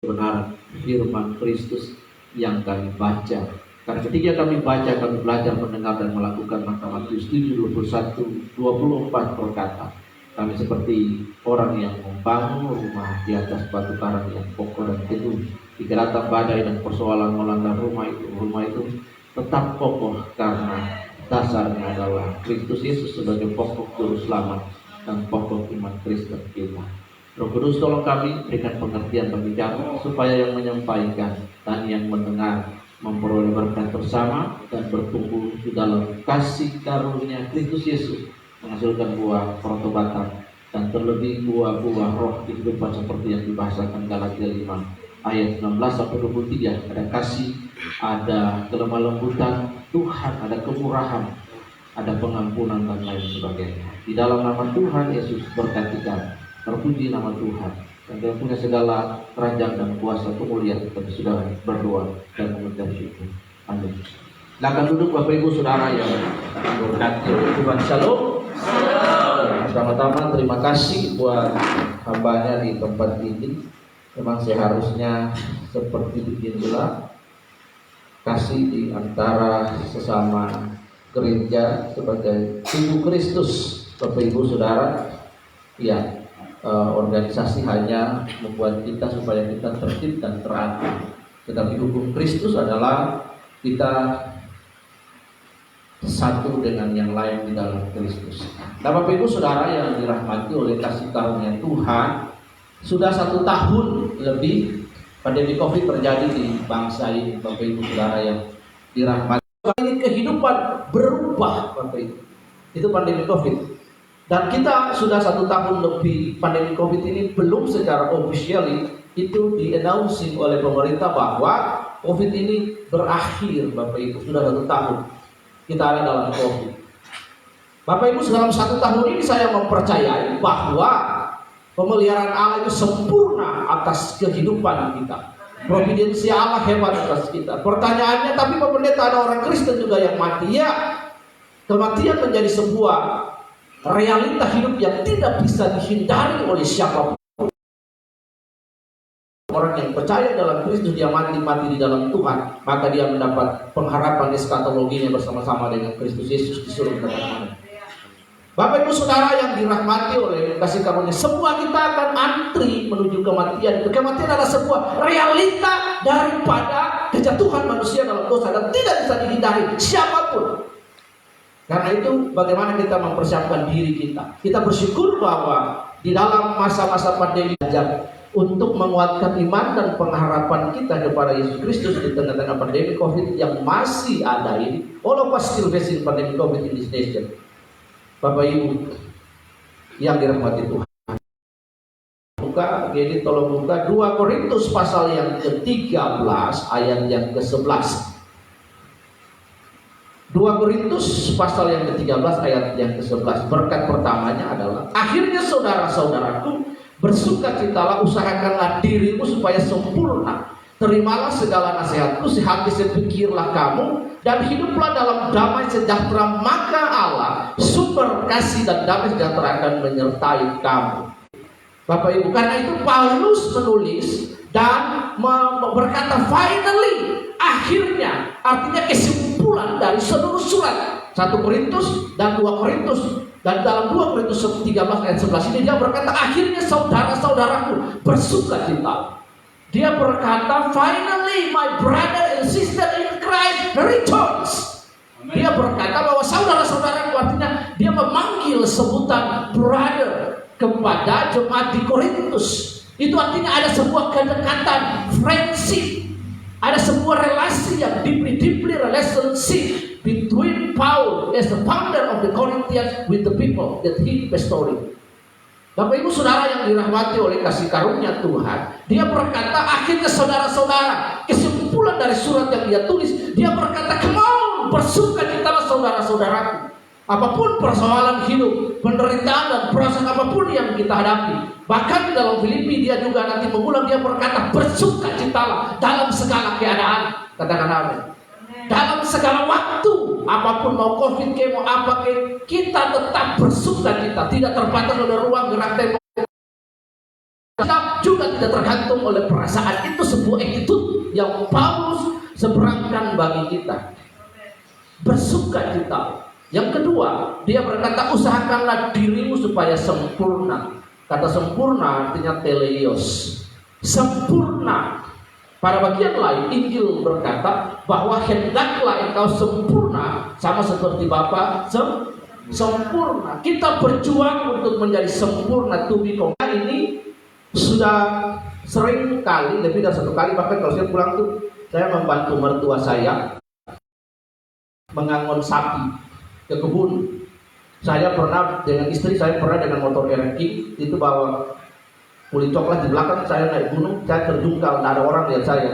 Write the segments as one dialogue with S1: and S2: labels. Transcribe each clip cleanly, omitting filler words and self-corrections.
S1: kebenaran firman Kristus yang kami baca. Karena ketika kami baca, kami belajar, mendengar dan melakukan, maka Matius 7:21-24 berkata, kami seperti orang yang membangun rumah di atas batu karang yang kokoh dan teguh. Jika datang badai dan persoalan melanda rumah itu tetap kokoh karena dasarnya adalah Kristus Yesus sebagai pokok juru selamat dan pokok iman Kristen kita. Roh Kudus tolong kami berikan pengertian bagi kami supaya yang menyampaikan dan yang mendengar memperoleh berkat bersama dan bertumbuh di dalam kasih karunia Kristus Yesus, menghasilkan buah pertobatan dan terlebih buah-buah roh kehidupan seperti yang dibahasakan Galatia 5 ayat 16-23. Ada kasih, ada kelemah lembutan Tuhan, ada kemurahan, ada pengampunan dan lain sebagainya. Di dalam nama Tuhan Yesus berkati kami. Terpuji nama Tuhan, dan Dia punya segala kerajaan dan kuasa kemuliaan. Kami sudah berdoa dan mengucap syukur. Amin. Silakan duduk Bapak Ibu Saudara yang berkati oleh Tuhan. Shalom. Pertama-tama terima kasih buat hambanya di tempat ini. Memang seharusnya seperti beginilah kasih di antara sesama gereja sebagai tubuh Kristus. Bapak Ibu Saudara, ya. Organisasi hanya membuat kita supaya kita tertib dan teratur, tetapi hukum Kristus adalah kita satu dengan yang lain di dalam Kristus. Nah, Bapak Ibu Saudara yang dirahmati oleh kasih karunia Tuhan, sudah 1 tahun lebih pandemi COVID terjadi di bangsa ini, Bapak Ibu Saudara yang dirahmati. Ini kehidupan berubah, Bapak Ibu. Itu pandemi COVID. Dan kita sudah 1 tahun lebih pandemi COVID ini belum secara officially itu di-announcing oleh pemerintah bahwa COVID ini berakhir, Bapak Ibu. Sudah 1 tahun kita ada dalam COVID. Bapak Ibu, dalam 1 tahun ini saya mempercayai bahwa pemeliharaan Allah itu sempurna atas kehidupan kita. Providensi Allah hebat atas kita. Pertanyaannya, tapi Pak Pendeta, ada orang Kristen juga yang mati. Ya, kematian menjadi sebuah realita hidup yang tidak bisa dihindari oleh siapapun. Orang yang percaya dalam Kristus, dia mati di dalam Tuhan, maka dia mendapat pengharapan eskatologinya bersama-sama dengan Kristus Yesus di surga. Bapak Ibu Saudara yang dirahmati oleh kasih karunia, semua kita akan antri menuju kematian. Kematian adalah sebuah realita daripada kejatuhan manusia dalam dosa dan tidak bisa dihindari siapapun. Karena itu bagaimana kita mempersiapkan diri kita. Kita bersyukur bahwa di dalam masa-masa pandemi untuk menguatkan iman dan pengharapan kita kepada Yesus Kristus di tengah-tengah pandemi COVID yang masih ada ini. All of us still facing pandemic COVID in this nation. Bapak Ibu yang dirahmati Tuhan. Jadi tolong buka 2 Korintus pasal yang ke-13 ayat yang ke-11. 2 Korintus pasal yang ke-13 ayat yang ke-11. Berkat pertamanya adalah, akhirnya saudara-saudaraku, bersukacitalah, usahakanlah dirimu supaya sempurna. Terimalah segala nasihatku, sehati sepikirlah kamu, dan hiduplah dalam damai sejahtera, maka Allah sumber kasih dan damai sejahtera akan menyertai kamu. Bapak Ibu, karena itu Paulus menulis dan berkata finally, akhirnya, artinya kesimpulan dari seluruh surat 1 Korintus dan 2 Korintus, dan dalam 2 Korintus 13 ayat 11 ini dia berkata, akhirnya saudara-saudaraku bersukacita. Dia berkata, finally my brother and sister in Christ returns. Dia berkata bahwa saudara-saudaraku, artinya dia memanggil sebutan brother kepada jemaat di Korintus. Itu artinya ada sebuah kedekatan, friendship. Ada sebuah relasi yang deeply relationship between Paul as the founder of the Corinthians with the people that he pastoring. Bapak Ibu Saudara yang dirahmati oleh kasih karunia Tuhan, dia berkata akhirnya saudara-saudara, kesimpulan dari surat yang dia tulis, dia berkata, come on, bersukacitalah saudara-saudaraku. Apapun persoalan hidup, penderitaan dan perasaan apapun yang kita hadapi. Bahkan di dalam Filipi dia juga nanti mengulang, dia berkata bersukacitalah dalam segala keadaan. Katakan amin. Dalam segala waktu, apapun mau COVID ke mau apa ke, kita tetap bersukacita, tidak terbatas oleh ruang gerak tempat. Kita juga tidak tergantung oleh perasaan. Itu sebuah attitude yang Paulus seberangkan bagi kita. Bersuka cita. Yang kedua, dia berkata, usahakanlah dirimu supaya sempurna. Kata sempurna artinya teleios, sempurna. Pada bagian lain, Injil berkata bahwa hendaklah engkau sempurna sama seperti Bapa sempurna. Kita berjuang untuk menjadi sempurna. Ini sudah sering kali, lebih dari satu kali, bahkan kalau saya pulang tuh, saya membantu mertua saya mengangon sapi ke kebun. Saya pernah dengan istri, saya pernah dengan motor RQ itu bawa kulit coklat di belakang, saya naik gunung, saya terjungkal, tidak ada orang lihat saya.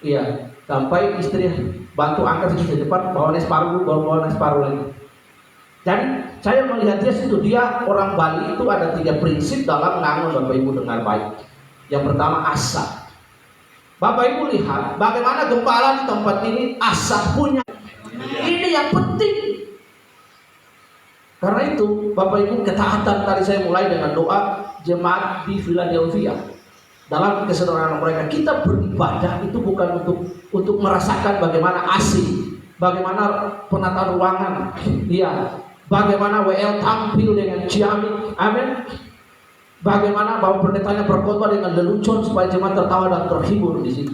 S1: Iya, sampai istri bantu angkat sedikit depan, bawa Nesparu lagi. Jadi saya melihat dia situ, dia orang Bali itu ada 3 prinsip dalam mengangon, Bapak Ibu dengar baik. Yang pertama asa. Bapak Ibu lihat bagaimana gembala di tempat ini asa punya. Ini yang penting. Karena itu Bapak Ibu, ketaatan tadi saya mulai dengan doa jemaat di Philadelphia. Dalam kesederhanaan mereka, kita beribadah itu bukan untuk merasakan bagaimana AC, bagaimana penataan ruangan, ya, bagaimana WL tampil dengan ciamik, amin. Bagaimana bahwa pendetanya berkhotbah dengan lelucon supaya jemaat tertawa dan terhibur di situ.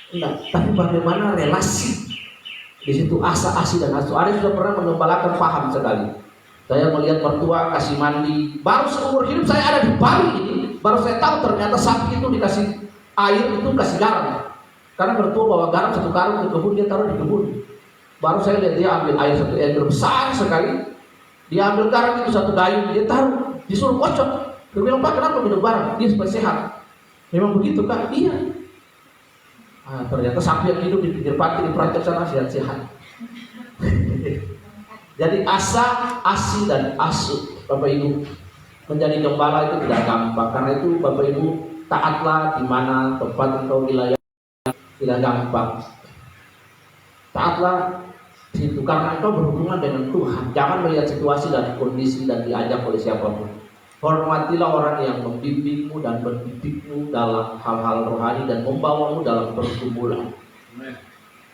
S1: Enggak, tapi bagaimana relasi di situ, asa, asi dan asu. Ada sudah pernah mengembalakan, paham sekali. Saya melihat mertua kasih mandi. Baru seumur hidup saya ada di Bali ini, baru saya tahu ternyata sapi itu dikasih air itu kasih garam. Karena mertua bawa garam 1 karung ke kebun, dia taruh di kebun. Baru saya lihat dia ambil air 1 ember besar sekali. Dia ambil garam itu 1 gayung, dia taruh, disuruh kocok. Dia bilang, Pak, kenapa minum garam? Dia supaya sehat. Memang begitu kan? Iya. Ternyata sapi yang hidup di pinggir pantai di Perancak sana sehat-sehat. Jadi asa, asi dan asu, Bapak Ibu, menjadi gembala itu tidak gampang. Karena itu Bapak Ibu, taatlah di mana tempat engkau wilayah, tidak gampang. Taatlah di situ karena engkau berhubungan dengan Tuhan. Jangan melihat situasi dan kondisi dan diajak oleh siapapun. Hormatilah orang yang membimbingmu dan mendidikmu dalam hal-hal rohani dan membawamu dalam pergumulan.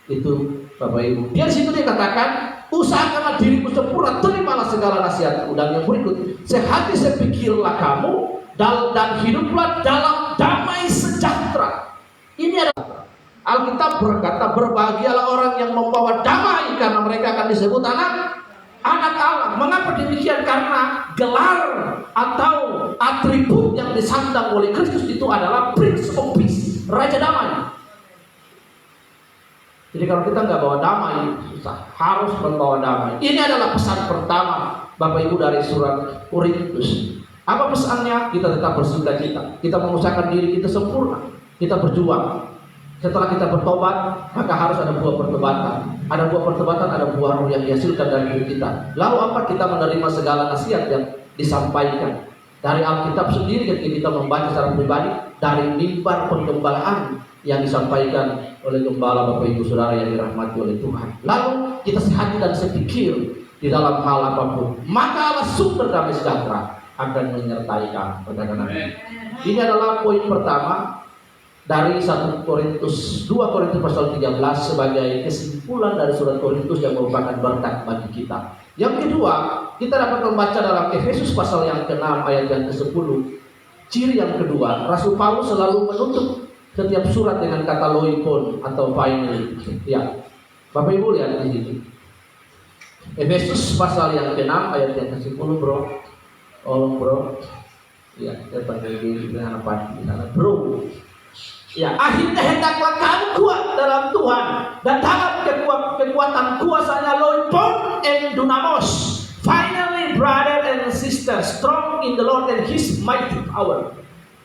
S1: Itu Bapak Ibu. Dia situ dia katakan, usahakanlah dirimu sempurna, terimalah segala nasihatku. Dan yang berikut, sehati sepikirlah kamu dan hiduplah dalam damai sejahtera. Ini adalah Alkitab berkata, berbahagialah orang yang membawa damai karena mereka akan disebut anak Allah. Mengapa demikian? Karena gelar atau atribut yang disandang oleh Kristus itu adalah Prince of Peace, Raja Damai. Jadi kalau kita nggak bawa damai, susah. Harus membawa damai. Ini adalah pesan pertama Bapak Ibu dari surat Korintus. Apa pesannya? Kita tetap bersuka cita. Kita mengusahakan diri kita sempurna. Kita berjuang. Setelah kita bertobat, maka harus ada buah pertobatan. Ada buah pertobatan, ada buah roh yang dihasilkan dari hidup kita. Lalu apa? Kita menerima segala nasihat yang disampaikan dari Alkitab sendiri ketika kita membaca secara pribadi, dari mimbar penggembalaan yang disampaikan oleh gembala Bapak Ibu Saudara yang dirahmati oleh Tuhan. Lalu kita sehati dan sepikir di dalam hal apapun, maka Allah sumber damai sejahtera akan menyertai kamu. Ini adalah poin pertama dari 2 Korintus pasal 13 sebagai kesimpulan dari surat Korintus yang merupakan berkat bagi kita. Yang kedua, kita dapat membaca dalam Efesus pasal yang ke-6 ayat yang ke-10. Ciri yang kedua, Rasul Paulus selalu menutup setiap surat dengan kata loikon atau finally. Ya, Bapak Ibu lihat di sini. Efesus pasal yang ke-6 ayat yang ke-10, bro. Oh, bro. Ya, kita panggil di sana pasti di sana, bro. Ya, akhirnya hendaklah kamu kuat dalam Tuhan dan dalam kekuatan kuasanya loikon and dunamos. Finally, brother and sister, strong in the Lord and His mighty power.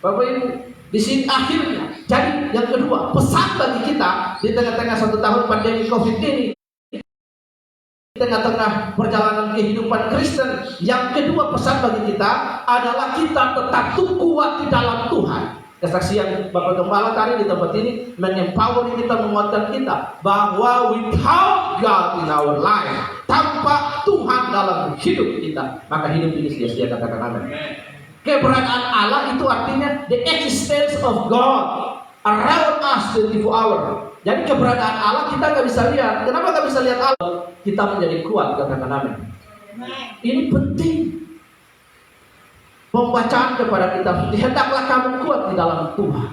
S1: Bapak Ibu, di sini akhirnya. Jadi yang kedua, pesan bagi kita di tengah-tengah 1 tahun pandemi COVID ini, di tengah-tengah perjalanan kehidupan Kristen, yang kedua pesan bagi kita adalah kita tetap kuat di dalam Tuhan. Kesaksian Bapak Gembala tadi di tempat ini mengempowering kita, menguatkan kita bahwa without God in our life, tanpa Tuhan dalam hidup kita, maka hidup ini sia-sia. Katakan amin. Keberadaan Allah itu artinya the existence of God around us 24 hour. Jadi keberadaan Allah kita nggak bisa lihat. Kenapa nggak bisa lihat Allah? Kita menjadi kuat, katakan amin. Ini penting. Pembacaan kepada kita, hendaklah kamu kuat di dalam Tuhan.